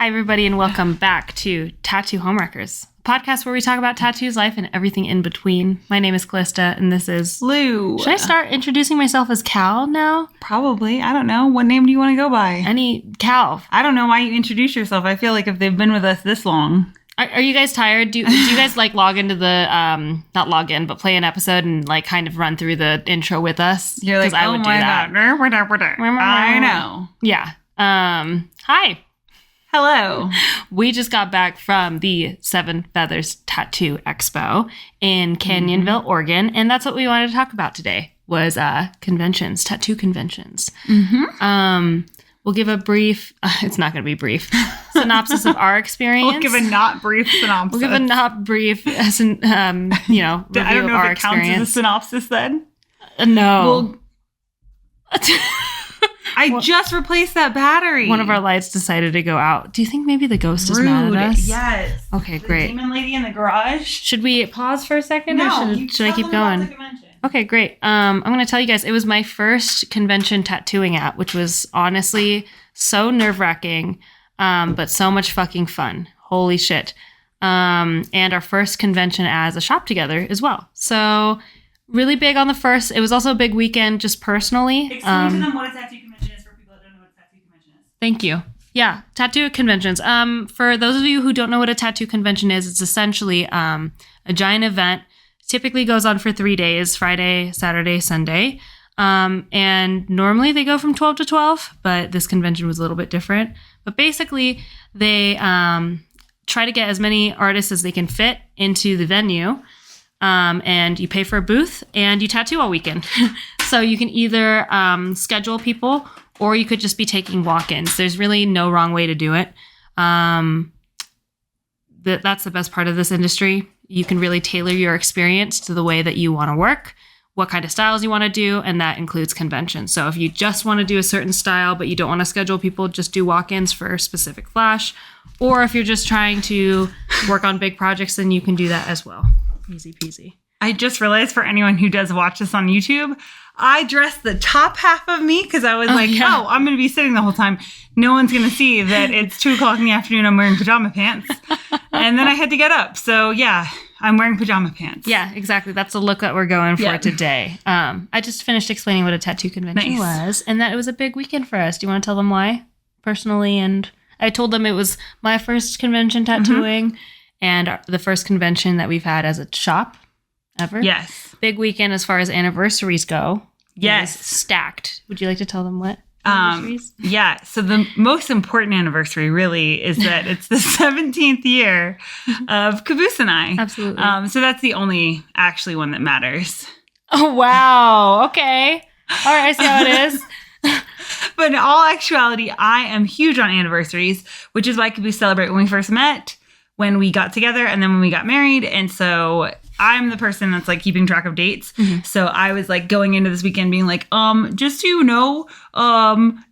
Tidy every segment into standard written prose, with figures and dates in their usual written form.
Hi, everybody, and welcome back to Tattoo Homewreckers, a podcast where we talk about tattoos, life, and everything in between. My name is Callista, and this is Lou. Should I start introducing myself as Cal now? Probably. I don't know. What name do you want to go by? Cal. I don't know why you introduce yourself. I feel like if they've been with us this long. Are you guys tired? Do you guys like log into the, not log in, but play an episode and like kind of run through the intro with us? You're like, I would do that. I know. Yeah. Hi. Hello. We just got back from the Seven Feathers Tattoo Expo in Canyonville, Oregon, and that's what we wanted to talk about today was conventions, tattoo conventions. We'll give a brief, it's not going to be brief, synopsis of our experience. We'll give a not brief synopsis. We'll give a not brief, review I don't know of our if it counts as a synopsis then. No. I just replaced that battery. One of our lights decided to go out. Do you think maybe the ghost is mad at us? Yes. Okay, the great. Demon lady in the garage. Should we pause for a second? No, or should I keep going? Okay, great. I'm going to tell you guys, it was my first convention tattooing at, which was honestly so nerve-wracking, but so much fucking fun. Holy shit. And our first convention as a shop together as well. So really big on the first. It was also a big weekend just personally. Explain to them what a tattoo convention is for people that don't know what a tattoo convention is. Thank you. Yeah, tattoo conventions. For those of you who don't know what a tattoo convention is, it's essentially a giant event. Typically goes on for 3 days, Friday, Saturday, Sunday. And normally they go from 12 to 12, but this convention was a little bit different. But basically, they try to get as many artists as they can fit into the venue. And you pay for a booth and you tattoo all weekend. So you can either schedule people or you could just be taking walk-ins. There's really no wrong way to do it. That's the best part of this industry. You can really tailor your experience to the way that you want to work, what kind of styles you want to do, and that includes conventions. So if you just want to do a certain style, but you don't want to schedule people, just do walk-ins for a specific flash. Or if you're just trying to work on big projects, then you can do that as well. Easy peasy. I just realized for anyone who does watch this on YouTube, I dressed the top half of me because I was I'm going to be sitting the whole time. No one's going to see that it's 2 o'clock in the afternoon. I'm wearing pajama pants. And then I had to get up. So yeah, I'm wearing pajama pants. Yeah, exactly. That's the look that we're going for today. I just finished explaining what a tattoo convention was and that it was a big weekend for us. Do you want to tell them why? Personally, and I told them it was my first convention tattooing and the first convention that we've had as a shop ever. Yes. Big weekend as far as anniversaries go. Yes. Stacked. Would you like to tell them what? Yeah. So the most important anniversary really is that it's the 17th year of Caboose and I. Absolutely. So that's the only actually one that matters. Oh, wow. Okay. All right. I see how it is. But in all actuality, I am huge on anniversaries, which is why Caboose celebrate when we first met, when we got together, and then when we got married. And so I'm the person that's like keeping track of dates. So I was like going into this weekend being like, just so you know,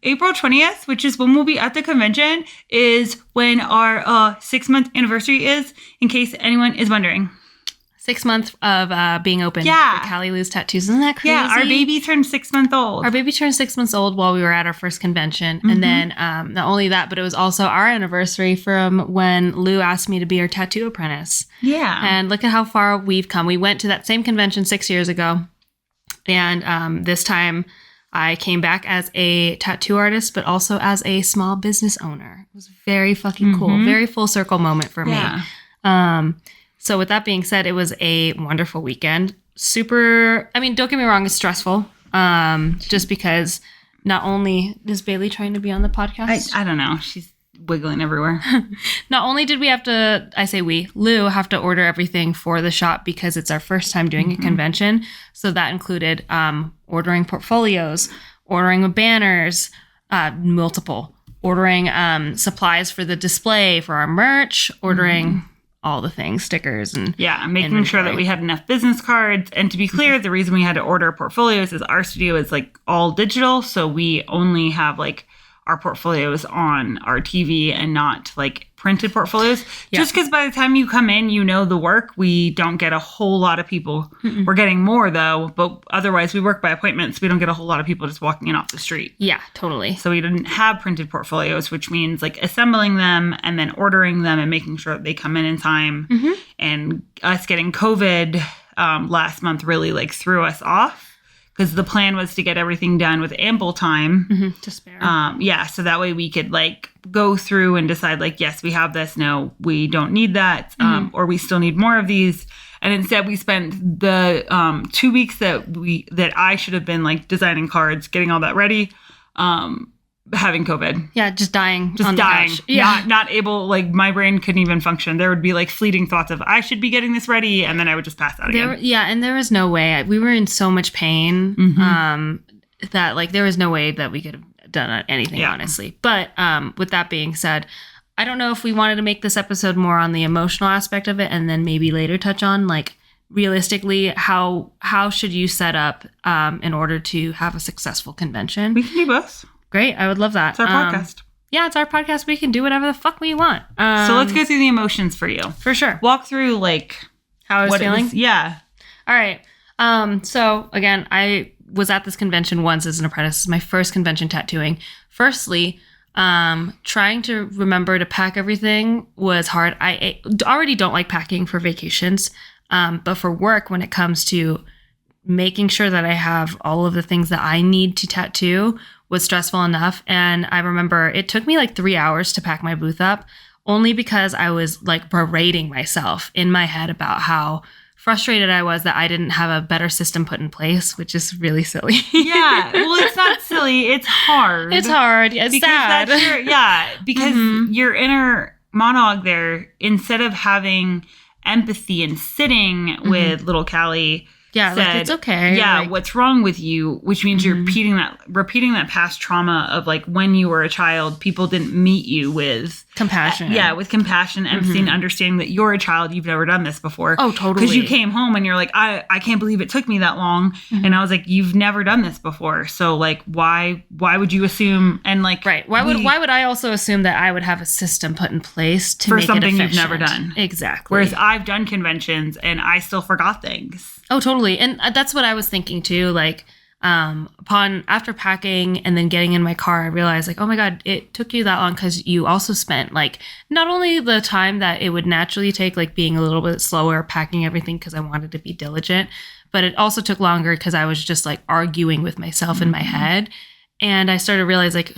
April 20th, which is when we'll be at the convention, is when our 6-month anniversary is, in case anyone is wondering. 6 months of being open for CaliLou's tattoos. Isn't that crazy? Yeah, our baby turned 6 months old. Our baby turned 6 months old while we were at our first convention. And then not only that, but it was also our anniversary from when Lou asked me to be her tattoo apprentice. Yeah. And look at how far we've come. We went to that same convention 6 years ago. And this time I came back as a tattoo artist, but also as a small business owner. It was very fucking cool. Very full circle moment for me. So with that being said, it was a wonderful weekend. Super, I mean, don't get me wrong, it's stressful. Just because not only is Bailey trying to be on the podcast. I don't know. She's wiggling everywhere. Not only did we have to, Lou have to order everything for the shop because it's our first time doing a convention. So that included ordering portfolios, ordering banners, multiple, ordering supplies for the display for our merch, ordering all the things, stickers and making sure that we had enough business cards. And to be clear, the reason we had to order portfolios is our studio is like all digital, so we only have like our portfolios on our TV and not like printed portfolios. Yeah. Just because by the time you come in, you know the work. We don't get a whole lot of people. Mm-mm. We're getting more, though. But otherwise, we work by appointments. We don't get a whole lot of people just walking in off the street. Yeah, totally. So we didn't have printed portfolios, which means like assembling them and then ordering them and making sure that they come in time. Mm-hmm. And us getting COVID last month really like threw us off. Because the plan was to get everything done with ample time to spare. So that way we could like go through and decide like, yes, we have this. No, we don't need that. Or we still need more of these. And instead we spent the 2 weeks that I should have been like designing cards, getting all that ready, having COVID. Yeah, just dying. Just on dying. The couch. Yeah. Not able, like my brain couldn't even function. There would be like fleeting thoughts of I should be getting this ready, and then I would just pass out again. Yeah, and there was no way. We were in so much pain that like there was no way that we could have done anything, honestly. But with that being said, I don't know if we wanted to make this episode more on the emotional aspect of it and then maybe later touch on like realistically how should you set up in order to have a successful convention. We can do both. Great. I would love that. It's our podcast. Yeah, it's our podcast. We can do whatever the fuck we want. So let's go through the emotions for you. For sure. Walk through like how I was feeling. Yeah. All right. So again, I was at this convention once as an apprentice. This is my first convention tattooing. Firstly, trying to remember to pack everything was hard. I already don't like packing for vacations. But for work, when it comes to making sure that I have all of the things that I need to tattoo was stressful enough. And I remember it took me like 3 hours to pack my booth up, only because I was like berating myself in my head about how frustrated I was that I didn't have a better system put in place, which is really silly. Yeah. Well, it's not silly. It's hard. It's hard. It's sad. Because your inner monologue there, instead of having empathy and sitting with little Callie, said, like, it's okay. Yeah, like, what's wrong with you? Which means you're repeating that past trauma of like when you were a child, people didn't meet you with compassion. With compassion, empathy, and understanding that you're a child. You've never done this before. Oh, totally. Because you came home and you're like, I can't believe it took me that long. And I was like, you've never done this before. So like, why would you assume? And like, right. Why would I also assume that I would have a system put in place to make something it you've never done? Exactly. Whereas I've done conventions and I still forgot things. Oh, totally. And that's what I was thinking too. Like, after packing and then getting in my car, I realized like, oh my God, it took you that long because you also spent like not only the time that it would naturally take, like being a little bit slower, packing everything because I wanted to be diligent, but it also took longer because I was just like arguing with myself in my head. And I started to realize like,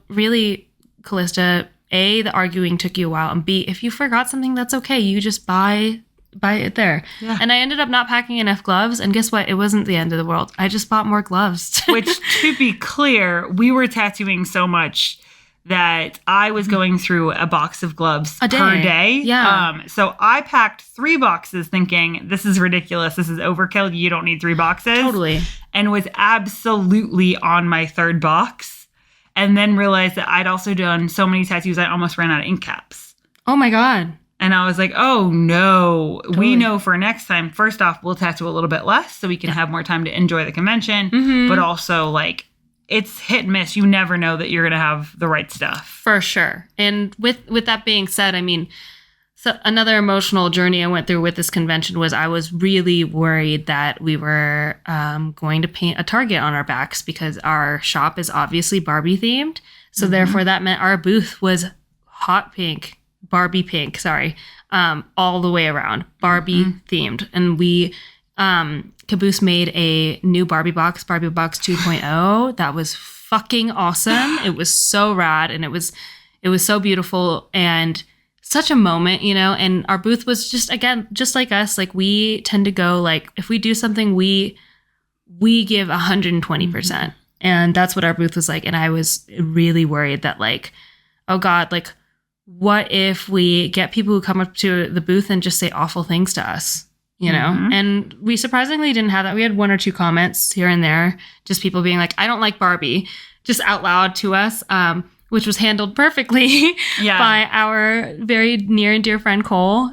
really, Callista, A, the arguing took you a while, and B, if you forgot something, that's okay. You just buy it there. Yeah. And I ended up not packing enough gloves, and guess what? It wasn't the end of the world. I just bought more gloves. Which, to be clear, we were tattooing so much that I was going through a box of gloves per day. Yeah. So I packed 3 boxes thinking, this is ridiculous. This is overkill. You don't need 3 boxes. Totally. And was absolutely on my 3rd box. And then realized that I'd also done so many tattoos, I almost ran out of ink caps. Oh my God. And I was like, oh, no. Totally. We know for next time, first off, we'll tattoo a little bit less so we can have more time to enjoy the convention. But also, like, it's hit and miss. You never know that you're going to have the right stuff. For sure. And with that being said, I mean, so another emotional journey I went through with this convention was I was really worried that we were going to paint a target on our backs because our shop is obviously Barbie themed. So therefore, that meant our booth was hot pink. Barbie pink, sorry, all the way around, Barbie themed. And we, Caboose made a new Barbie Box 2.0. That was fucking awesome. It was so rad, and it was so beautiful and such a moment, and our booth was just like us, like we tend to go, like if we do something, we give 120%. And that's what our booth was like. And I was really worried that like, oh God, like, what if we get people who come up to the booth and just say awful things to us, And we surprisingly didn't have that. We had 1 or 2 comments here and there, just people being like, I don't like Barbie, just out loud to us, which was handled perfectly by our very near and dear friend Cole.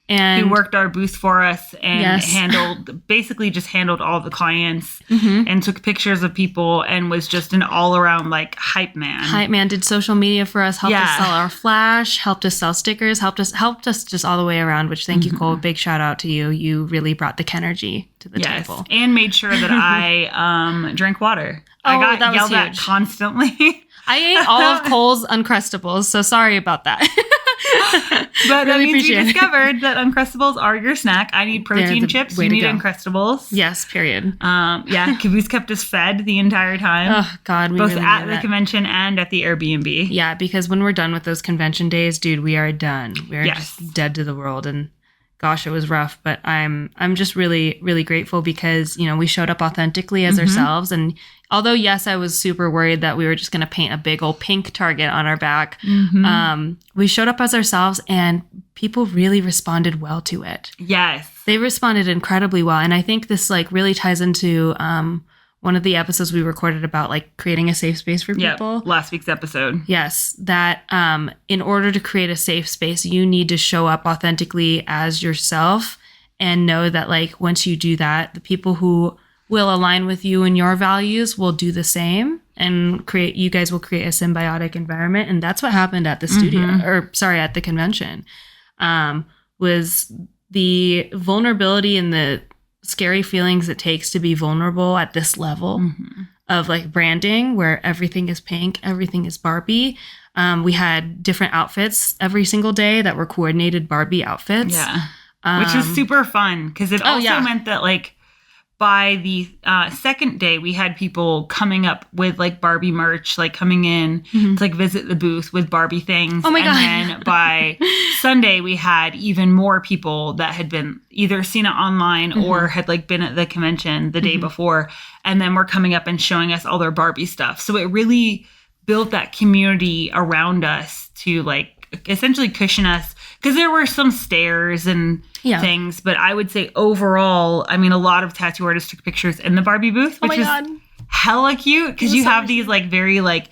And who worked our booth for us and Yes. handled all the clients Mhm. and took pictures of people and was just an all around like hype man. Hype Man did social media for us, helped us Yeah. sell our flash, helped us sell stickers, helped us just all the way around, which thank you, Cole. Big shout out to you. You really brought the Kenergy to the Yes, table. and made sure that I drank water. I Oh, got that was yelled at huge. constantly. I ate all of Cole's Uncrustables, so sorry about that. But that Really means we appreciate it. discovered that Uncrustables are your snack. I need They're protein the chips. way You to need go. Uncrustables. Yes, period. Yeah, Caboose kept us fed the entire time, Oh, God. We both really at need the that. convention and at the Airbnb. Yeah, because when we're done with those convention days, dude, we are done. We're Yes. just dead to the world. And gosh, it was rough. But I'm just really, really grateful because, you know, we showed up authentically as ourselves. And although, yes, I was super worried that we were just going to paint a big old pink target on our back, we showed up as ourselves and people really responded well to it. Yes. They responded incredibly well. And I think this like really ties into one of the episodes we recorded about like creating a safe space for Yep. people. Last week's episode. Yes, that in order to create a safe space, you need to show up authentically as yourself and know that like once you do that, the people who will align with you and your values will do the same and you guys will create a symbiotic environment. And that's what happened at the studio at the convention. Was the vulnerability and the scary feelings it takes to be vulnerable at this level of like branding where everything is pink, everything is Barbie. We had different outfits every single day that were coordinated Barbie outfits. Yeah. Which was super fun because it also meant that like by the second day, we had people coming up with like Barbie merch, like coming in to like visit the booth with Barbie things. Oh my God. And then by Sunday, we had even more people that had been either seen it online or had like been at the convention the day before. And then were coming up and showing us all their Barbie stuff. So it really built that community around us to like essentially cushion us because there were some stares and things, but I would say overall, I mean, a lot of tattoo artists took pictures in the Barbie booth, which was hella cute because you have these like very like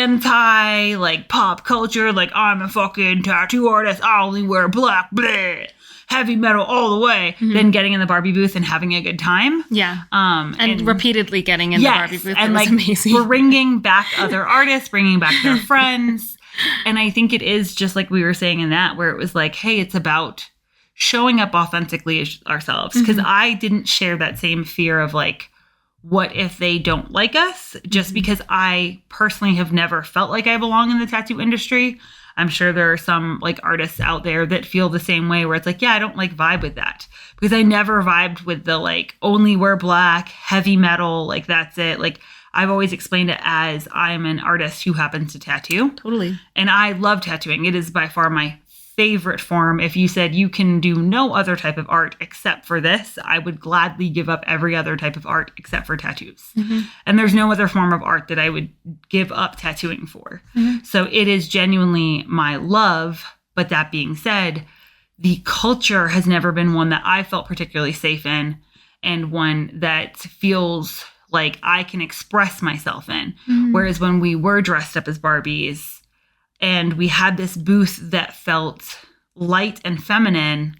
anti like pop culture, like I'm a fucking tattoo artist, I only wear black, bleh, heavy metal all the way, then getting in the Barbie booth and having a good time. Yeah. And repeatedly getting in the Barbie booth. And was like amazing. we're bringing back other artists, bringing back their friends. And I think it is just like we were saying in that, where it was like, hey, it's about showing up authentically as ourselves. Because I didn't share that same fear of like, what if they don't like us? Just because I personally have never felt like I belong in the tattoo industry. I'm sure there are some like artists out there that feel the same way where it's like, yeah, I don't like vibe with that because I never vibed with the like only wear black, heavy metal. Like that's it. Like I've always explained it as I'm an artist who happens to tattoo. Totally. And I love tattooing. It is by far my favorite form. If you said you can do no other type of art except for this, I would gladly give up every other type of art except for tattoos. And there's no other form of art that I would give up tattooing for. So it is genuinely my love. But that being said, the culture has never been one that I felt particularly safe in and one that feels like I can express myself in. Whereas when we were dressed up as Barbies and we had this booth that felt light and feminine,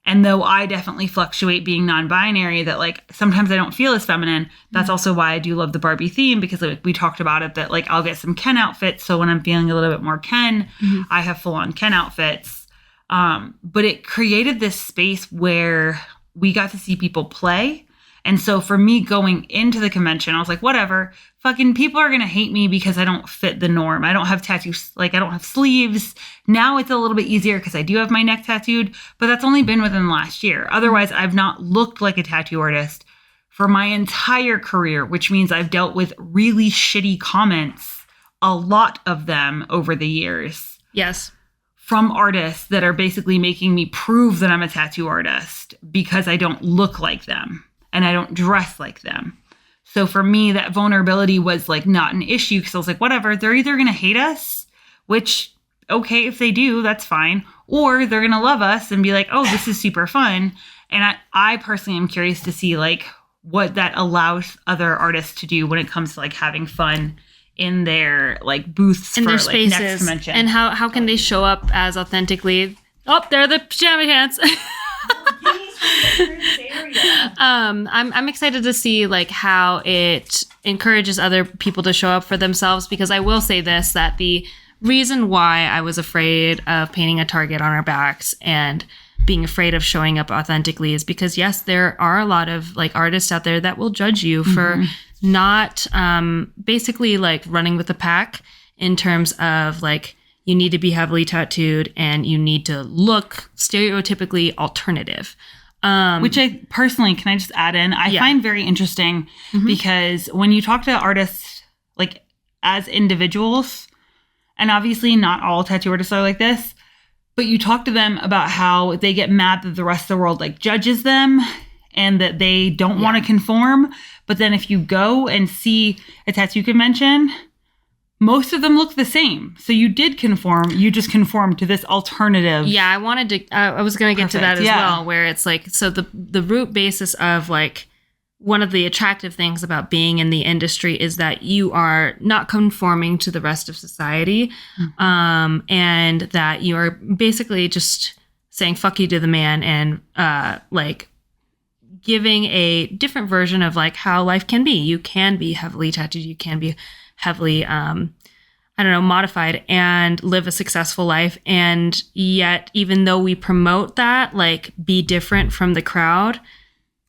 and though I definitely fluctuate being non-binary, that like sometimes I don't feel as feminine, that's also why I do love the Barbie theme because like we talked about it that like I'll get some Ken outfits. So when I'm feeling a little bit more Ken, I have full-on Ken outfits. But it created this space where we got to see people play. And so for me going into the convention, I was like, whatever, fucking people are going to hate me because I don't fit the norm. I don't have tattoos, like I don't have sleeves. Now it's a little bit easier because I do have my neck tattooed, but that's only been within the last year. Otherwise, I've not looked like a tattoo artist for my entire career, which means I've dealt with really shitty comments, a lot of them over the years. Yes. From artists that are basically making me prove that I'm a tattoo artist because I don't look like them. And I don't dress like them. So for me, that vulnerability was like not an issue because I was like, whatever, they're either going to hate us, which, okay, if they do, that's fine. Or they're going to love us and be like, oh, this is super fun. And I personally am curious to see like what that allows other artists to do when it comes to like having fun in their like booths in for their like spaces next convention. And how can they show up as authentically? Oh, they're the pajama pants. I'm excited to see like how it encourages other people to show up for themselves, because I will say this, that the reason why I was afraid of painting a target on our backs and being afraid of showing up authentically is because, yes, there are a lot of like artists out there that will judge you for not basically like running with the pack in terms of like, you need to be heavily tattooed and you need to look stereotypically alternative. Which I personally, can I just add in? I find very interesting because when you talk to artists like as individuals, and obviously not all tattoo artists are like this, but you talk to them about how they get mad that the rest of the world like judges them and that they don't want to conform. But then if you go and see a tattoo convention, most of them look the same. So you did conform. You just conformed to this alternative. Yeah, I wanted to, I was going to get to that as well, where it's like, so the root basis of like, one of the attractive things about being in the industry is that you are not conforming to the rest of society, and that you are basically just saying fuck you to the man and like giving a different version of like how life can be. You can be heavily tattooed. You can be heavily, modified and live a successful life. And yet, even though we promote that, like be different from the crowd,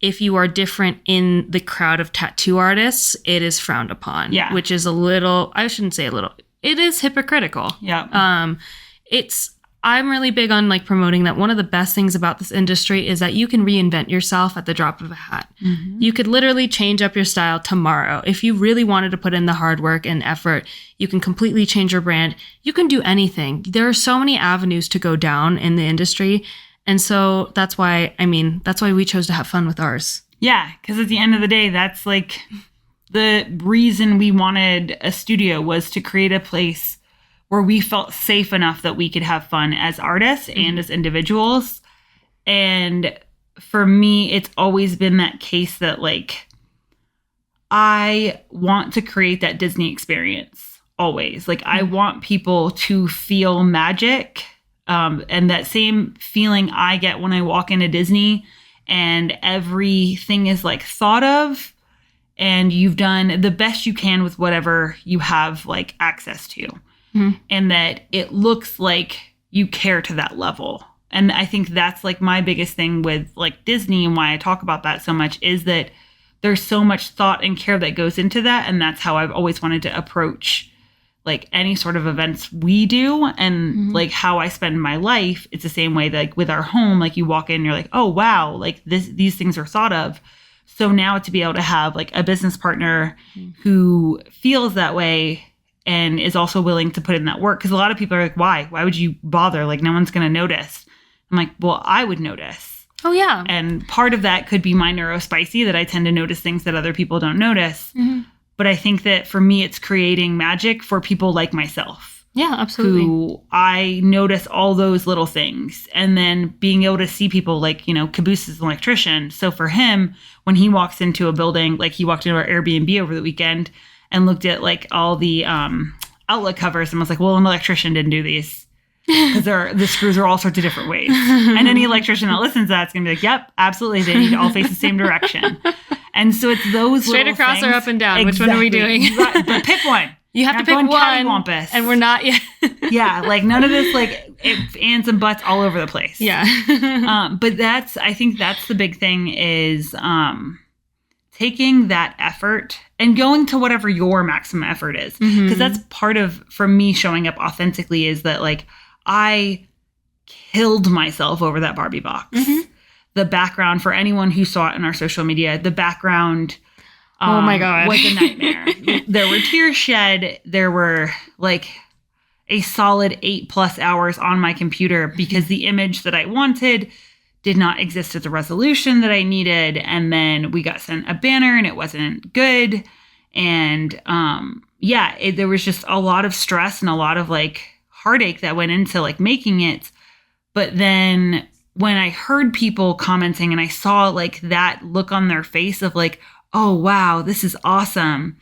if you are different in the crowd of tattoo artists, it is frowned upon. Yeah. Which is a little, I shouldn't say a little, it is hypocritical. Yeah. I'm really big on like promoting that one of the best things about this industry is that you can reinvent yourself at the drop of a hat. You could literally change up your style tomorrow. If you really wanted to put in the hard work and effort, you can completely change your brand. You can do anything. There are so many avenues to go down in the industry. And so that's why we chose to have fun with ours. Yeah, because at the end of the day, that's like the reason we wanted a studio, was to create a place where we felt safe enough that we could have fun as artists and as individuals. And for me, it's always been that case that like, I want to create that Disney experience always. Like I want people to feel magic. And that same feeling I get when I walk into Disney and everything is like thought of and you've done the best you can with whatever you have like access to. And that it looks like you care to that level. And I think that's like my biggest thing with like Disney, and why I talk about that so much, is that there's so much thought and care that goes into that. And that's how I've always wanted to approach like any sort of events we do, and like how I spend my life. It's the same way that like with our home, like you walk in and you're like, oh wow, like these things are thought of. So now to be able to have like a business partner who feels that way and is also willing to put in that work. Because a lot of people are like, why would you bother? Like no one's going to notice. I'm like, well, I would notice. Oh yeah. And part of that could be my neurospicy, that I tend to notice things that other people don't notice. But I think that for me, it's creating magic for people like myself. Yeah, absolutely. Who I notice all those little things. And then being able to see people like, Caboose is an electrician. So for him, when he walks into a building, like he walked into our Airbnb over the weekend and looked at like all the outlet covers and was like, well, an electrician didn't do these. Because the screws are all sorts of different ways. And any electrician that listens to that's going to be like, yep, absolutely. They need to all face the same direction. And so it's those straight across things. Or up and down. Exactly. Which one are we doing? Right. But pick one. You have to pick one. And we're not yet. Yeah. Like none of this, like ands and butts all over the place. Yeah. But I think that's the big thing, is taking that effort and going to whatever your maximum effort is. Because that's part of, for me, showing up authentically, is that like I killed myself over that Barbie box. The background, for anyone who saw it in our social media, the background oh my God. was a nightmare. There were tears shed. There were like a solid 8+ hours on my computer because the image that I wanted did not exist at the resolution that I needed. And then we got sent a banner and it wasn't good. And there was just a lot of stress and a lot of like heartache that went into like making it. But then when I heard people commenting and I saw like that look on their face of like, oh, wow, this is awesome.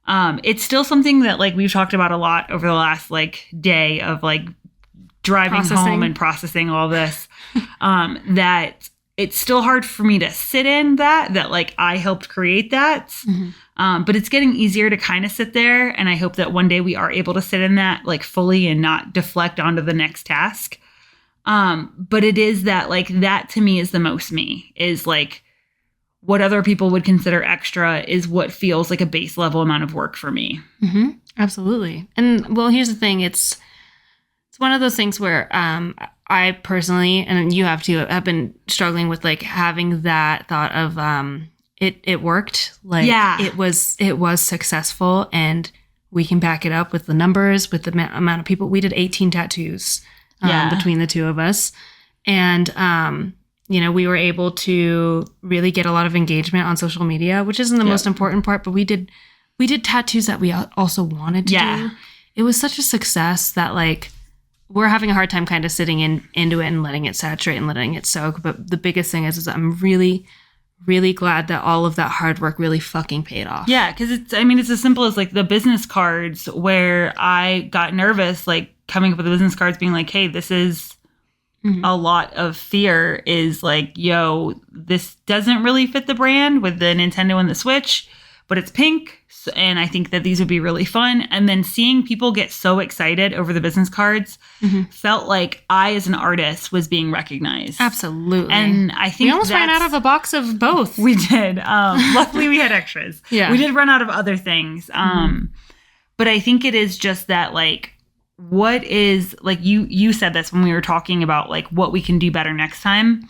It's still something that like we've talked about a lot over the last like day of like driving home and processing all this, that it's still hard for me to sit in that like I helped create that. But it's getting easier to kind of sit there. And I hope that one day we are able to sit in that like fully and not deflect onto the next task. But it is that like that to me is the most me, is like what other people would consider extra is what feels like a base level amount of work for me. Absolutely. And well, here's the thing. It's one of those things where I personally, and you have too, have been struggling with like having that thought of it worked. Like it was successful, and we can back it up with the numbers, with the amount of people. We did 18 tattoos between the two of us. And, we were able to really get a lot of engagement on social media, which isn't the most important part, but we did tattoos that we also wanted to do. It was such a success that like, we're having a hard time kind of sitting into it and letting it saturate and letting it soak. But the biggest thing is I'm really, really glad that all of that hard work really fucking paid off. Yeah, because it's as simple as like the business cards, where I got nervous, like coming up with the business cards being like, hey, this is a lot of fear, is like, yo, this doesn't really fit the brand with the Nintendo and the Switch, but it's pink. And I think that these would be really fun. And then seeing people get so excited over the business cards felt like I, as an artist, was being recognized. Absolutely. And I think we almost ran out of a box of both. We did. Luckily, we had extras. Yeah. We did run out of other things. But I think it is just that, like, what is, like, you said this when we were talking about, like, what we can do better next time,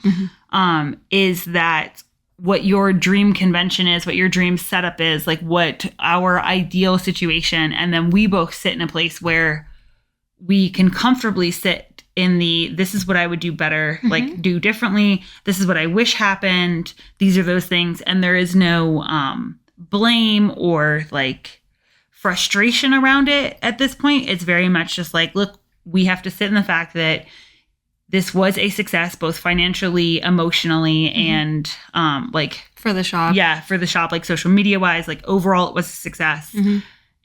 is that what your dream convention is, what your dream setup is, like what our ideal situation. And then we both sit in a place where we can comfortably sit in this is what I would do better, like do differently. This is what I wish happened. These are those things. And there is no blame or like frustration around it at this point. It's very much just like, look, we have to sit in the fact that this was a success, both financially, emotionally, and like for the shop. Yeah, for the shop, like social media wise, like overall, it was a success.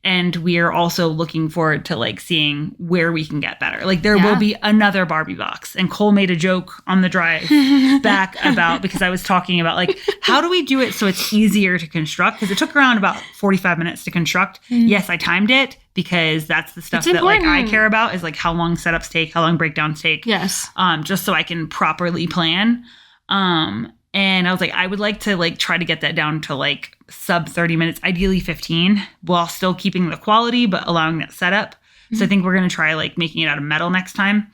And we are also looking forward to like seeing where we can get better. Like there will be another Barbie box. And Cole made a joke on the drive back about, because I was talking about like, how do we do it so it's easier to construct? Because it took around about 45 minutes to construct. Yes, I timed it, because that's the stuff that like I care about, is like how long setups take, how long breakdowns take. Yes. Just so I can properly plan. And I was like, I would like to like try to get that down to like sub 30 minutes, ideally 15, while still keeping the quality, but allowing that setup. So I think we're going to try like making it out of metal next time.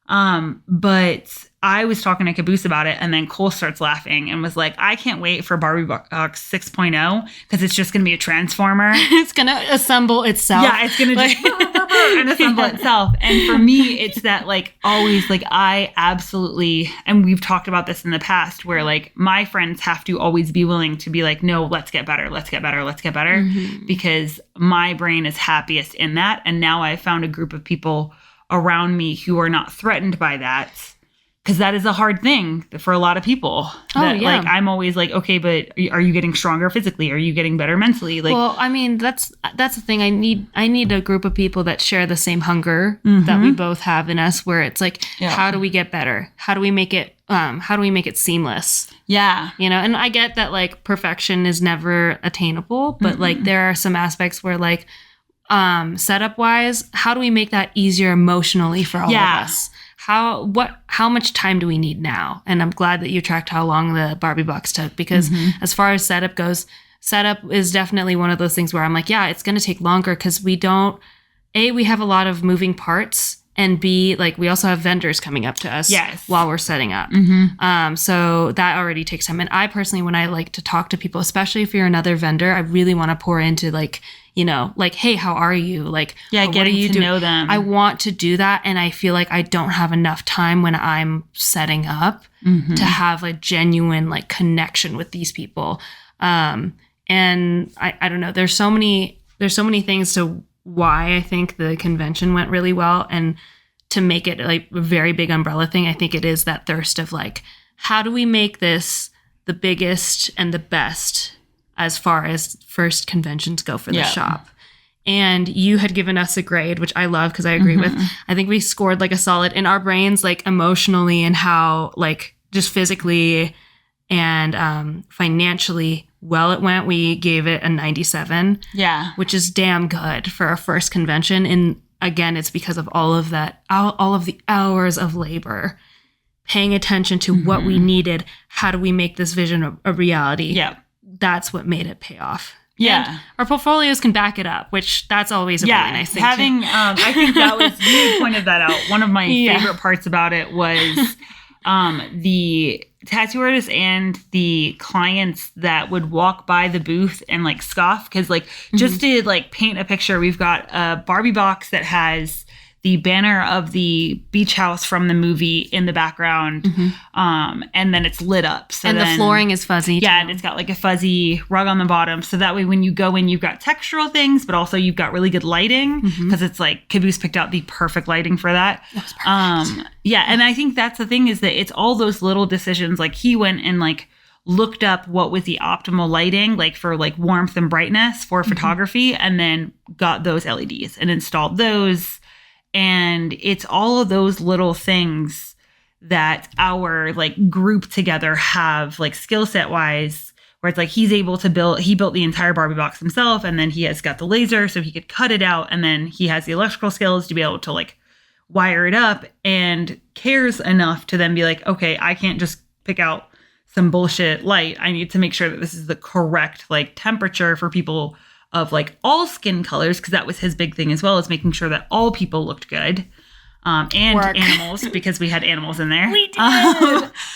But I was talking to Caboose about it, and then Cole starts laughing and was like, I can't wait for Barbie Box 6.0, because it's just going to be a transformer. It's going to assemble itself. Yeah, it's going to just and assemble itself. And for me, it's that like always like I absolutely, and we've talked about this in the past, where like my friends have to always be willing to be like, no, let's get better, let's get better, let's get better. Because my brain is happiest in that. And now I've found a group of people around me who are not threatened by that, because that is a hard thing for a lot of people. Like I'm always like, okay, but are you getting stronger physically? Are you getting better mentally? Like, well, I mean, that's the thing. I need a group of people that share the same hunger that we both have in us, where it's like, how do we get better? How do we make it seamless? Yeah. And I get that like perfection is never attainable, but like there are some aspects where like setup wise, how do we make that easier emotionally for all of us? How much time do we need now? And I'm glad that you tracked how long the Barbie box took, because as far as setup goes, setup is definitely one of those things where I'm like, yeah, it's going to take longer, because we have a lot of moving parts, and B, like we also have vendors coming up to us while we're setting up. So that already takes time. And I personally, when I like to talk to people, especially if you're another vendor, I really want to pour into like, like, hey, how are you? Like, getting to know them. I want to do that. And I feel like I don't have enough time when I'm setting up to have a genuine like connection with these people. And I don't know, there's so many things to why I think the convention went really well. And to make it like a very big umbrella thing, I think it is that thirst of like, how do we make this the biggest and the best as far as first conventions go for the shop? and you had given us a grade, which I love because I agree with. I think we scored like a solid in our brains, like emotionally and how like just physically and financially well it went. We gave it a 97. Yeah. Which is damn good for our first convention. And again, it's because of all of that, all of the hours of labor, paying attention to what we needed. How do we make this vision a reality? Yeah. That's what made it pay off. Yeah. And our portfolios can back it up, which that's always a really nice thing. Having, I think that was, you pointed that out. One of my favorite parts about it was the tattoo artists and the clients that would walk by the booth and like scoff. Cause like just to like paint a picture, we've got a Barbie box that has the banner of the beach house from the movie in the background. And then it's lit up. So and then, the flooring is fuzzy. Yeah. And it's got like a fuzzy rug on the bottom. So that way when you go in, you've got textural things, but also you've got really good lighting because it's like Caboose picked out the perfect lighting for that. That was perfect. Yeah. And I think that's the thing is that it's all those little decisions. Like he went and like looked up what was the optimal lighting, like for like warmth and brightness for photography, and then got those LEDs and installed those. And it's all of those little things that our like group together have like skill set wise, where it's like he built the entire Barbie box himself, and then he has got the laser so he could cut it out, and then he has the electrical skills to be able to like wire it up, and cares enough to then be like, okay, I can't just pick out some bullshit light. I need to make sure that this is the correct like temperature for people of like all skin colors, because that was his big thing as well, as making sure that all people looked good. And animals, because we had animals in there. We did.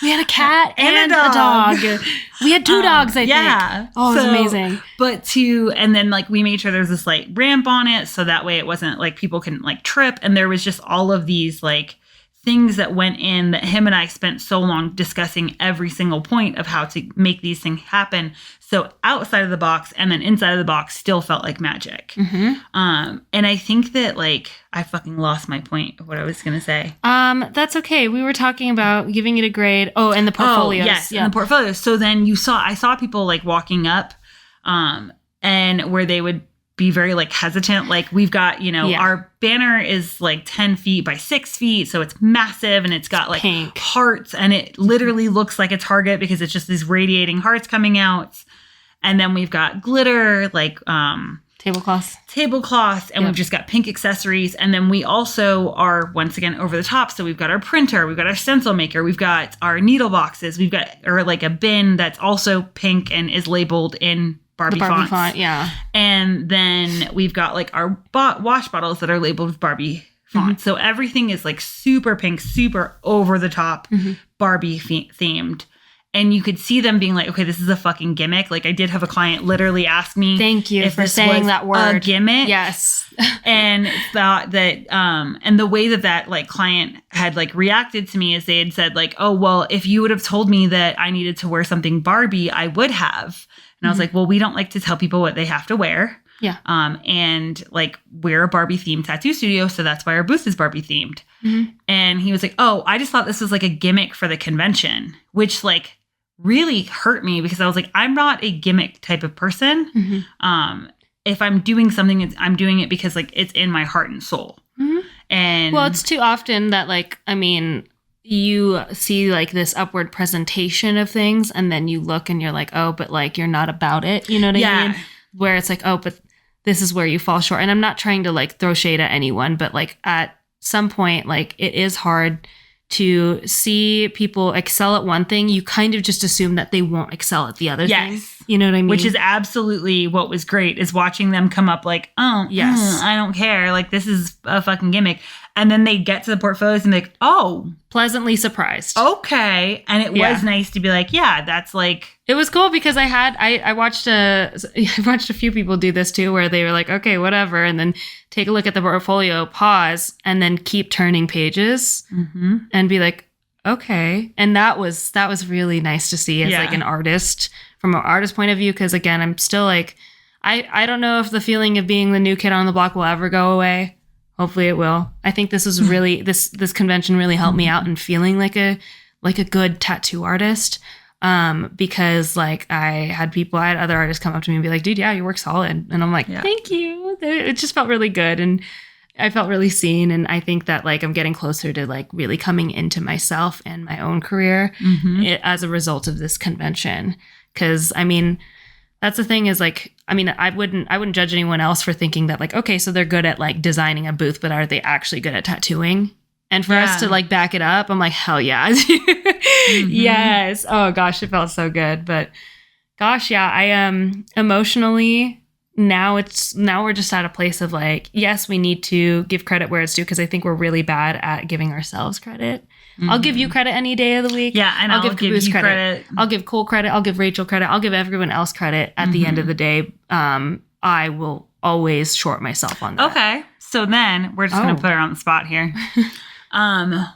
We had a cat and a dog. We had 2 dogs, I think. Oh, it was amazing. And then like we made sure there's this like ramp on it, so that way it wasn't like people couldn't like trip. And there was just all of these like things that went in that him and I spent so long discussing every single point of how to make these things happen. So outside of the box and then inside of the box still felt like magic. And I think that like I fucking lost my point of what I was going to say. That's okay. We were talking about giving it a grade. Oh, and the portfolios. Oh, yes, and the portfolios. So then I saw people like walking up and where they would be very like hesitant. Like we've got, our banner is like 10 feet by 6 feet. So it's massive and it's got like pink hearts, and it literally looks like a target because it's just these radiating hearts coming out. And then we've got glitter, like tablecloths, and we've just got pink accessories. And then we also are once again over the top. So we've got our printer, we've got our stencil maker, we've got our needle boxes, we've got like a bin that's also pink and is labeled in Barbie font, yeah. And then we've got like our wash bottles that are labeled with Barbie font. So everything is like super pink, super over the top Barbie themed. And you could see them being like, okay, this is a fucking gimmick. Like I did have a client literally ask me, thank you if for this saying was that word, a gimmick. Yes. And thought that, and the way that like client had like reacted to me is they had said like, oh, well, if you would have told me that I needed to wear something Barbie, I would have. And I was like, well, we don't like to tell people what they have to wear. Yeah. And like we're a Barbie themed tattoo studio, so that's why our booth is Barbie themed. And he was like, oh, I just thought this was like a gimmick for the convention, which like really hurt me because I was like, I'm not a gimmick type of person. If I'm doing something, I'm doing it because like it's in my heart and soul. And well, it's too often that like, I mean, you see like this upward presentation of things and then you look and you're like, oh, but like you're not about it. You know what I mean? Where it's like, oh, but this is where you fall short. And I'm not trying to like throw shade at anyone, but like at some point, like it is hard to see people excel at one thing. You kind of just assume that they won't excel at the other thing. You know what I mean? Which is absolutely what was great, is watching them come up like, oh, yes, I don't care. Like, this is a fucking gimmick. And then they get to the portfolios and be like, oh. Pleasantly surprised. Okay. And it was nice to be like, yeah, that's like. It was cool because I watched a few people do this too, where they were like, okay, whatever. And then take a look at the portfolio, pause, and then keep turning pages and be like, okay. And that was really nice to see as like an artist, from an artist point of view. Cause again, I'm still like, I don't know if the feeling of being the new kid on the block will ever go away. Hopefully it will. I think this is really, this convention really helped me out in feeling like a good tattoo artist. Because like I had other artists come up to me and be like, dude, yeah, your work's solid. And I'm like, thank you. it just felt really good. And I felt really seen. And I think that like I'm getting closer to like really coming into myself and my own career as a result of this convention. Because I mean, that's the thing is like, I mean, I wouldn't judge anyone else for thinking that like, okay, so they're good at like designing a booth, but are they actually good at tattooing? And for us to like back it up, I'm like, hell yeah. Yes. Oh gosh, it felt so good. But gosh, yeah, I am emotionally now we're just at a place of like, yes, we need to give credit where it's due, because I think we're really bad at giving ourselves credit. I'll give you credit any day of the week. Yeah, and I'll give Caboose you credit. I'll give Cole credit. I'll give Rachel credit. I'll give everyone else credit. At the end of the day, I will always short myself on that. Okay, so then we're just going to put her on the spot here.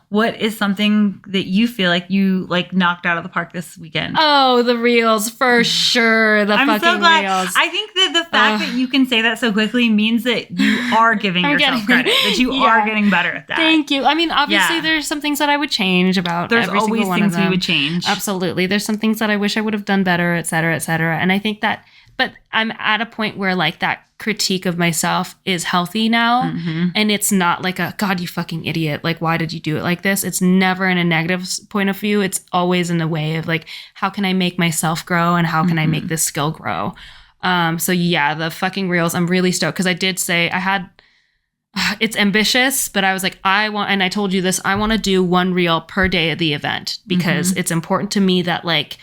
What is something that you feel like you like knocked out of the park this weekend? Oh, the reels for sure. I'm so glad. Reels. I think that the fact that you can say that so quickly means that you are giving yourself credit, that you are getting better at that. Thank you. I mean, obviously there's some things that I would change about There's every always single one of things them. we would change. Absolutely. There's some things that I wish I would have done better, et cetera, et cetera. And I think that, but I'm at a point where like that critique of myself is healthy now. And it's not like a, God, you fucking idiot. Like, why did you do it like this? It's never in a negative point of view. It's always in the way of like, how can I make myself grow and how can I make this skill grow? So yeah, the fucking reels, I'm really stoked because I did say it's ambitious, but I was like, and I told you this, I want to do one reel per day of the event because it's important to me that like,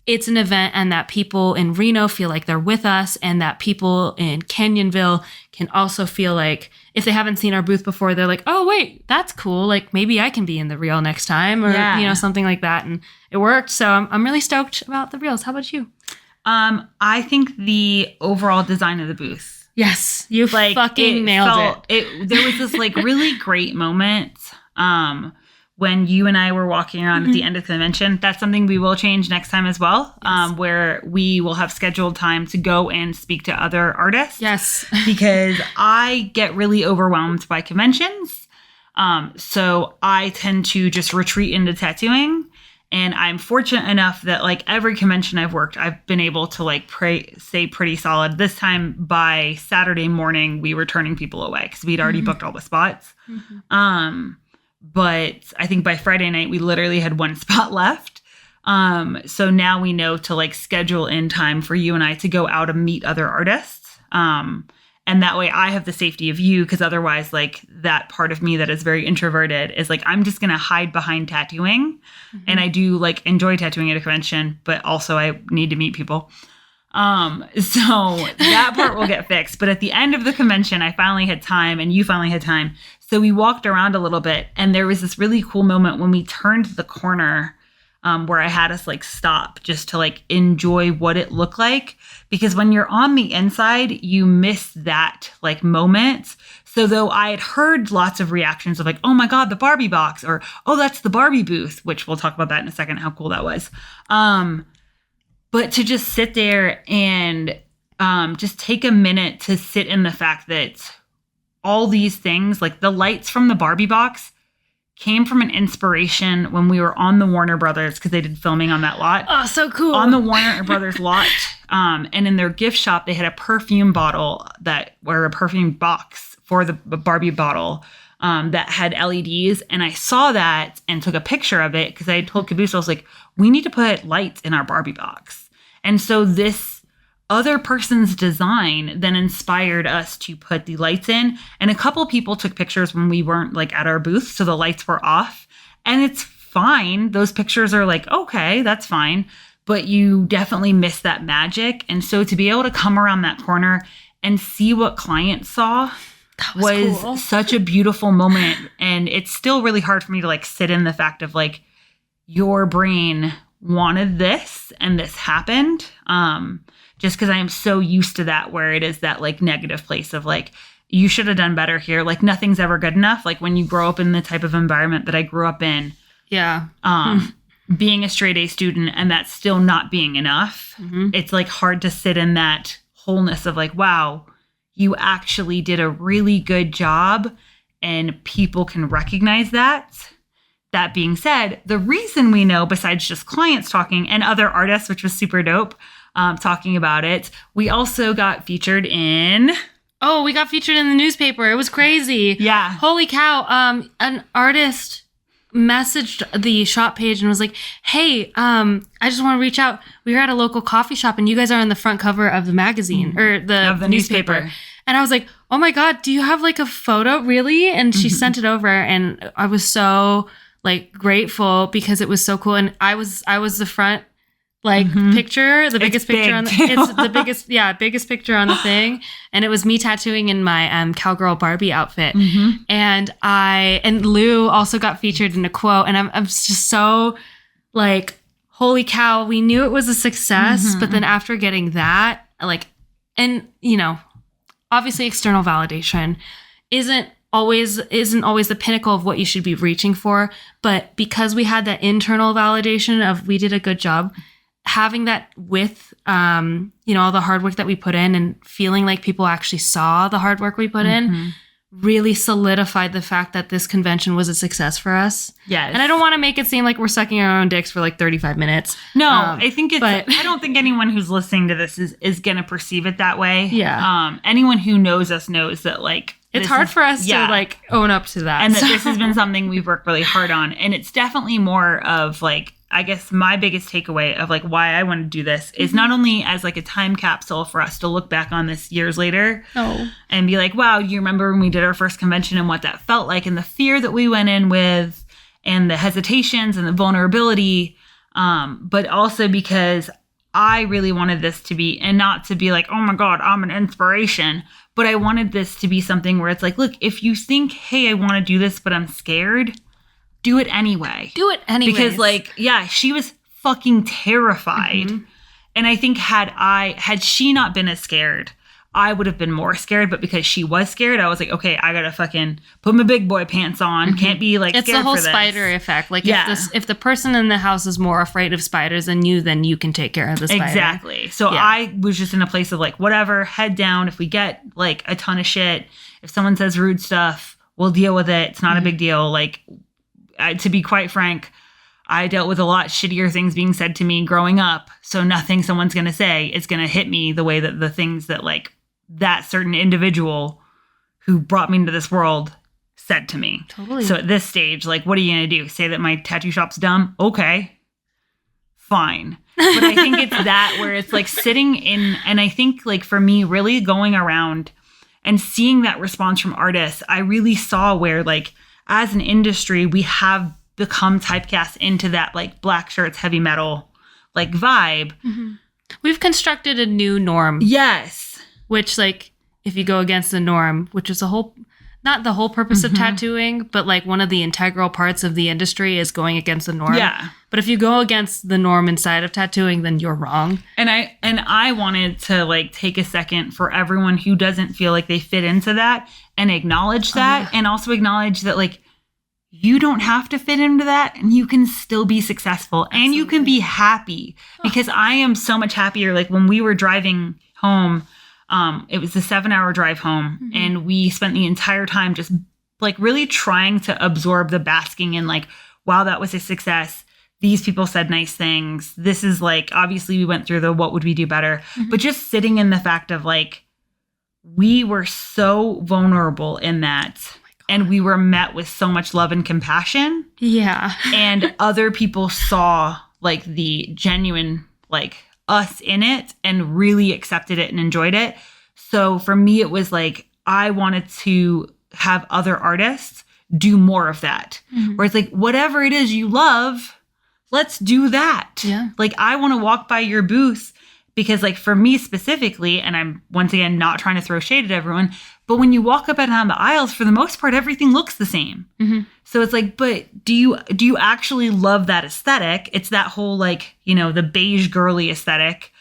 it's an event and that people in Reno feel like they're with us and that people in Canyonville can also feel like if they haven't seen our booth before, they're like, oh, wait, that's cool. Like maybe I can be in the reel next time or, something like that. And it worked. So I'm really stoked about the reels. How about you? I think the overall design of the booth. Yes, you like, fucking nailed it. There was this like really great moment when you and I were walking around at the end of the convention. That's something we will change next time as well, where we will have scheduled time to go and speak to other artists. Yes. Because I get really overwhelmed by conventions. So I tend to just retreat into tattooing. And I'm fortunate enough that like every convention I've worked, I've been able to like stay pretty solid. This time by Saturday morning, we were turning people away because we'd already booked all the spots. But I think by Friday night, we literally had one spot left. So now we know to like schedule in time for you and I to go out and meet other artists. And that way I have the safety of you, because otherwise like that part of me that is very introverted is like, I'm just going to hide behind tattooing. And I do like enjoy tattooing at a convention, but also I need to meet people. So that part will get fixed. But at the end of the convention, I finally had time and you finally had time. So we walked around a little bit and there was this really cool moment when we turned the corner where I had us like stop just to like enjoy what it looked like. Because when you're on the inside, you miss that like moment. So though I had heard lots of reactions of like, oh my God, the Barbie box, or, oh, that's the Barbie booth, which we'll talk about that in a second, how cool that was. But to just sit there and just take a minute to sit in the fact that all these things, like the lights from the Barbie box, came from an inspiration when we were on the Warner Brothers, because they did filming on that lot. Oh, so cool. On the Warner Brothers lot. And in their gift shop, they had a perfume bottle or a perfume box for the Barbie bottle that had LEDs. And I saw that and took a picture of it because I told Caboose, I was like, we need to put lights in our Barbie box. And so this other person's design then inspired us to put the lights in. And a couple people took pictures when we weren't like at our booth, so the lights were off. And it's fine. Those pictures are like, okay, that's fine. But you definitely miss that magic. And so to be able to come around that corner and see what clients saw was cool. Such a beautiful moment. And it's still really hard for me to like sit in the fact of like, your brain wanted this and this happened. Just because I am so used to that, where it is that like negative place of like, you should have done better here. Like nothing's ever good enough. Like when you grow up in the type of environment that I grew up in, being a straight A student and that's still not being enough. It's like hard to sit in that wholeness of like, wow, you actually did a really good job and people can recognize that. That being said, the reason we know, besides just clients talking and other artists, which was super dope, talking about it, we also got featured in Oh, we got featured in the newspaper. It was crazy. Yeah. Holy cow. An artist messaged the shop page and was like, hey, I just want to reach out. We were at a local coffee shop and you guys are on the front cover of the magazine or the newspaper. And I was like, oh my God, do you have like a photo? Really? And she sent it over and I was so like grateful because it was so cool. And I was the front picture, the biggest picture on it's the biggest picture on the thing. And it was me tattooing in my cowgirl Barbie outfit. And Lou also got featured in a quote. And I'm just so like, holy cow, we knew it was a success. But then after getting that, like, and you know, obviously external validation isn't always the pinnacle of what you should be reaching for. But because we had that internal validation of we did a good job, having that with, all the hard work that we put in and feeling like people actually saw the hard work we put in really solidified the fact that this convention was a success for us. Yes. And I don't want to make it seem like we're sucking our own dicks for like 35 minutes. No, I think I don't think anyone who's listening to this is going to perceive it that way. Yeah. Anyone who knows us knows that like, it's hard for us to like own up to that. And that this has been something we've worked really hard on. And it's definitely more of like, I guess my biggest takeaway of like why I want to do this is not only as like a time capsule for us to look back on this years later and be like, wow, you remember when we did our first convention and what that felt like and the fear that we went in with and the hesitations and the vulnerability. But also because I really wanted this to be, and not to be like, oh my God, I'm an inspiration. But I wanted this to be something where it's like, look, if you think, hey, I want to do this, but I'm scared, do it anyway. Do it anyway. Because like, yeah, she was fucking terrified. And I think had she not been as scared, I would have been more scared. But because she was scared, I was like, okay, I gotta fucking put my big boy pants on. Can't be like, it's scared the whole for this. spider effect. Like if the person in the house is more afraid of spiders than you can take care of the spider. Exactly. So I was just in a place of like, whatever, head down. If we get like a ton of shit, if someone says rude stuff, we'll deal with it. It's not a big deal. Like, to be quite frank, I dealt with a lot shittier things being said to me growing up. So nothing someone's going to say is going to hit me the way that the things that like that certain individual who brought me into this world said to me. Totally. So at this stage, like, what are you going to do? Say that my tattoo shop's dumb? Okay, fine. But I think it's that where it's like sitting in, and I think like for me, really going around and seeing that response from artists, I really saw where like, as an industry, we have become typecast into that like black shirts, heavy metal like vibe. We've constructed a new norm. Yes. Which like, if you go against the norm, which is not the whole purpose of tattooing, but like one of the integral parts of the industry is going against the norm. Yeah. But if you go against the norm inside of tattooing, then you're wrong. And I wanted to like take a second for everyone who doesn't feel like they fit into that and acknowledge that and also acknowledge that like you don't have to fit into that and you can still be successful. Absolutely. And you can be happy because I am so much happier. Like when we were driving home, it was a 7-hour drive home and we spent the entire time just like really trying to absorb the basking in like, wow, that was a success. These people said nice things. This is like, obviously we went through the, what would we do better? But just sitting in the fact of like, we were so vulnerable in that. And we were met with so much love and compassion. Yeah. And other people saw like the genuine, like us in it and really accepted it and enjoyed it. So for me, it was like, I wanted to have other artists do more of that. Where it's like, whatever it is you love, let's do that. Yeah. Like, I want to walk by your booth because like for me specifically, and I'm once again not trying to throw shade at everyone, but when you walk up and down the aisles, for the most part, everything looks the same. So it's like, but do you actually love that aesthetic? It's that whole like, you know, the beige girly aesthetic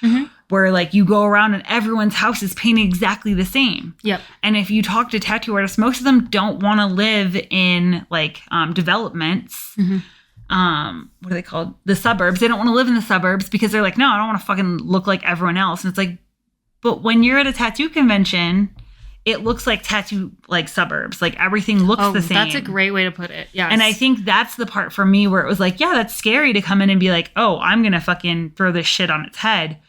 where like you go around and everyone's house is painted exactly the same. Yep. And if you talk to tattoo artists, most of them don't want to live in like developments. What are they called? The suburbs. They don't want to live in the suburbs because they're like, no, I don't want to fucking look like everyone else. And it's like, but when you're at a tattoo convention, it looks like tattoo like suburbs. Like everything looks the same. That's a great way to put it. Yeah. And I think that's the part for me where it was like, yeah, that's scary to come in and be like, oh, I'm going to fucking throw this shit on its head.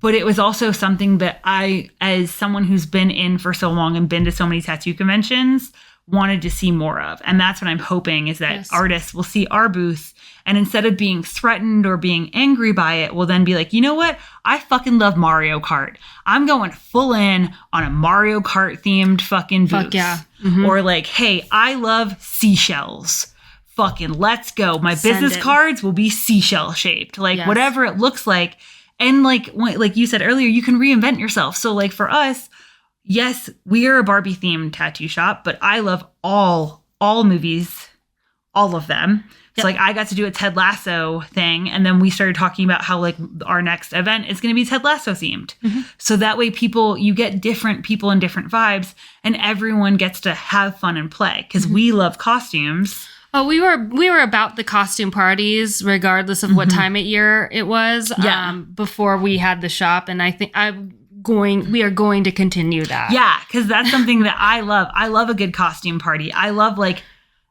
But it was also something that I, as someone who's been in for so long and been to so many tattoo conventions, wanted to see more of. And that's what I'm hoping is that artists will see our booth, and instead of being threatened or being angry by it, will then be like, you know what? I fucking love Mario Kart. I'm going full in on a Mario Kart themed fucking booth. Fuck yeah. Mm-hmm. Or like, hey, I love seashells. Fucking let's go. My business cards will be seashell shaped. Like whatever it looks like. And like you said earlier, you can reinvent yourself. So like for us, yes, we are a Barbie themed tattoo shop, but I love all movies, all of them. So like I got to do a Ted Lasso thing, and then we started talking about how like our next event is going to be Ted Lasso themed. Mm-hmm. So that way you get different people and different vibes, and everyone gets to have fun and play because we love costumes. Oh, we were about the costume parties, regardless of what time of year it was. Before we had the shop, and I think we are going to continue that. Yeah, because that's something that I love. I love a good costume party. I love like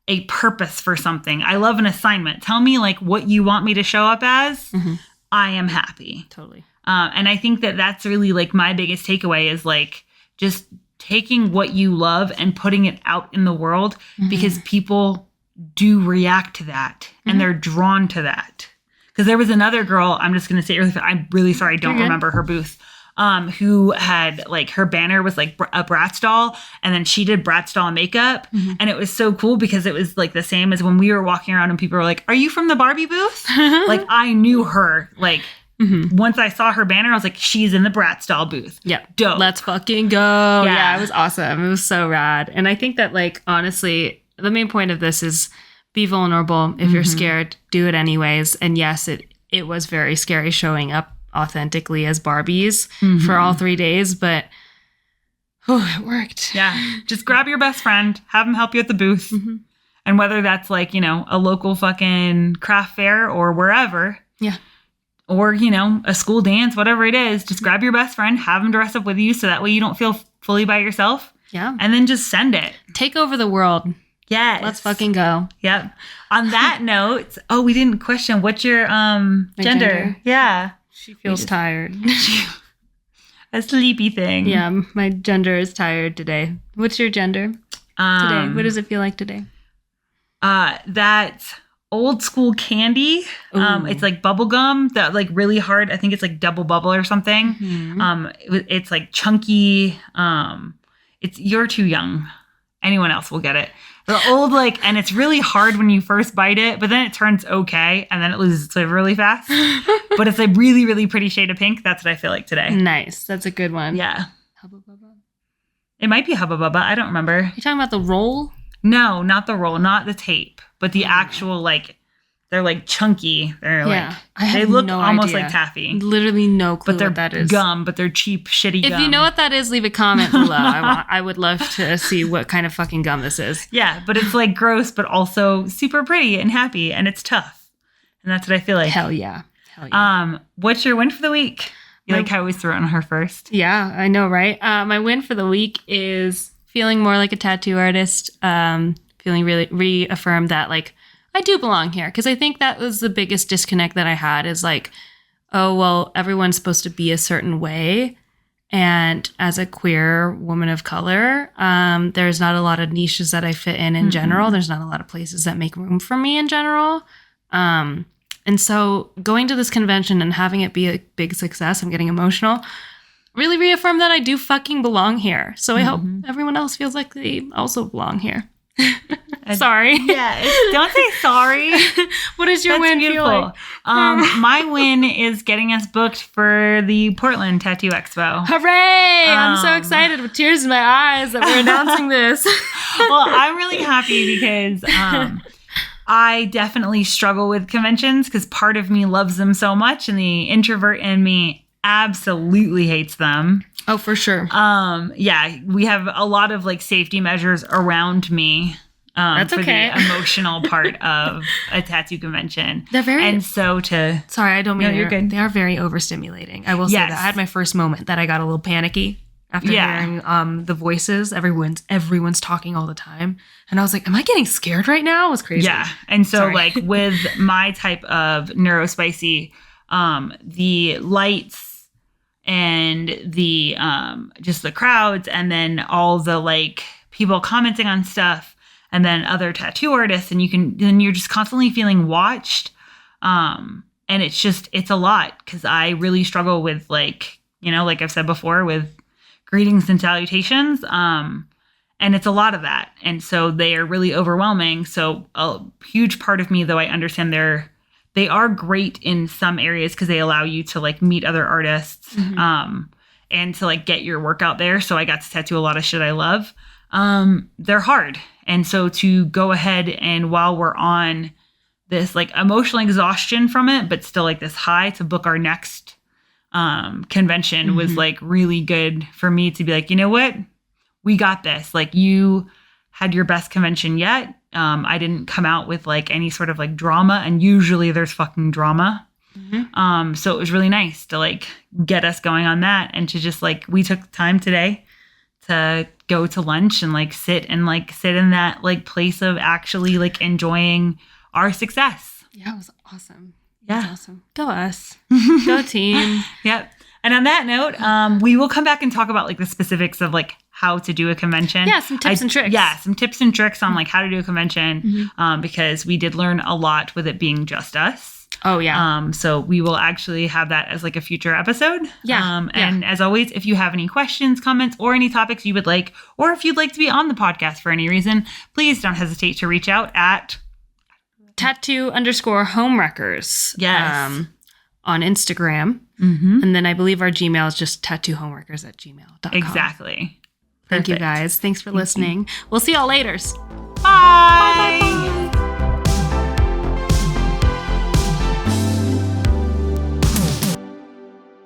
a purpose for something. I love an assignment. Tell me like what you want me to show up as. Mm-hmm. I am happy. Totally. And I think that that's really like my biggest takeaway is like just taking what you love and putting it out in the world because people do react to that and they're drawn to that. Because there was another girl, I'm just going to say it I'm really sorry, I don't remember her booth, who had like her banner was like a Bratz doll, and then she did Bratz doll makeup, and it was so cool because it was like the same as when we were walking around and people were like, "Are you from the Barbie booth?" Like I knew her. Like once I saw her banner, I was like, "She's in the Bratz doll booth." Yeah, dope. Let's fucking go. Yeah, it was awesome. It was so rad, and I think that like honestly, the main point of this is be vulnerable. If you're scared, do it anyways. And yes, it was very scary showing up authentically as Barbies for all 3 days, but it worked. Yeah. Just grab your best friend, have them help you at the booth. And whether that's like, a local fucking craft fair or wherever. Yeah. Or, a school dance, whatever it is, just grab your best friend, have them dress up with you so that way you don't feel fully by yourself. Yeah. And then just send it. Take over the world. Yes. Let's fucking go. Yep. On that note, we didn't question what's your gender? Yeah. She feels tired. A sleepy thing. Yeah, my gender is tired today. What's your gender today? What does it feel like today? That old school candy. It's like bubble gum that like really hard. I think it's like double bubble or something. It's like chunky. You're too young. Anyone else will get it. The old and it's really hard when you first bite it, but then it turns okay, and then it loses its flavor really fast. But it's a really, really pretty shade of pink. That's what I feel like today. Nice. That's a good one. Yeah. Hubba Bubba? It might be Hubba Bubba. I don't remember. You talking about the roll? No, not the roll, not the tape, but the actual they're like chunky. They're they look almost like taffy. Literally no clue what that is. Gum, but they're cheap, shitty gum. If you know what that is, leave a comment below. I would love to see what kind of fucking gum this is. Yeah, but it's like gross, but also super pretty and happy, and it's tough. And that's what I feel like. Hell yeah. What's your win for the week? You like how I always throw it on her first. Yeah, I know, right? My win for the week is feeling more like a tattoo artist. Feeling really reaffirmed that I do belong here, because I think that was the biggest disconnect that I had is everyone's supposed to be a certain way. And as a queer woman of color, there's not a lot of niches that I fit in general. There's not a lot of places that make room for me in general. And so going to this convention and having it be a big success, I'm getting emotional, really reaffirmed that I do fucking belong here. So I hope everyone else feels like they also belong here. Sorry. Yeah, don't say sorry. What is your win feel like? My win is getting us booked for the Portland Tattoo Expo. Hooray! I'm so excited with tears in my eyes that we're announcing this. Well, I'm really happy because I definitely struggle with conventions because part of me loves them so much and the introvert in me absolutely hates them. Oh, for sure. Yeah, we have a lot of safety measures around me. That's okay. For the emotional part of a tattoo convention. They're very... And so to... Sorry, I don't mean... No, you're good. They are very overstimulating. I will say that. I had my first moment that I got a little panicky after hearing the voices. Everyone's talking all the time. And I was like, am I getting scared right now? It was crazy. Yeah. And so with my type of neurospicy, the lights and the just the crowds, and then all the like people commenting on stuff, and then other tattoo artists, and you're just constantly feeling watched. And it's a lot, because I really struggle with, like, like I've said before, with greetings and salutations. And it's a lot of that. And so they are really overwhelming. So a huge part of me, though I understand they are great in some areas, because they allow you to like meet other artists, and to like get your work out there. So I got to tattoo a lot of shit I love. They're hard. And so to go ahead and, while we're on this like emotional exhaustion from it, but still like this high, to book our next convention was like really good for me to be like, you know what? We got this. Like, you had your best convention yet. I didn't come out with like any sort of like drama, and usually there's fucking drama. So it was really nice to like get us going on that, and to just like, we took time today to go to lunch and like sit in that like place of actually like enjoying our success. Yeah, it was awesome. Yeah. It was awesome. Go us. Go team. Yep. And on that note, we will come back and talk about like the specifics of like how to do a convention. Yeah, some tips and tricks. Yeah, some tips and tricks on like how to do a convention, because we did learn a lot with it being just us. Oh, yeah. So we will actually have that as like a future episode. Yeah. And as always, if you have any questions, comments, or any topics you would like, or if you'd like to be on the podcast for any reason, please don't hesitate to reach out at tattoo_homewreckers. Yes. On Instagram. And then I believe our Gmail is just tattoohomewreckers@gmail.com. Exactly. Thank you Perfect. guys. Thanks for listening. We'll see y'all later. Bye.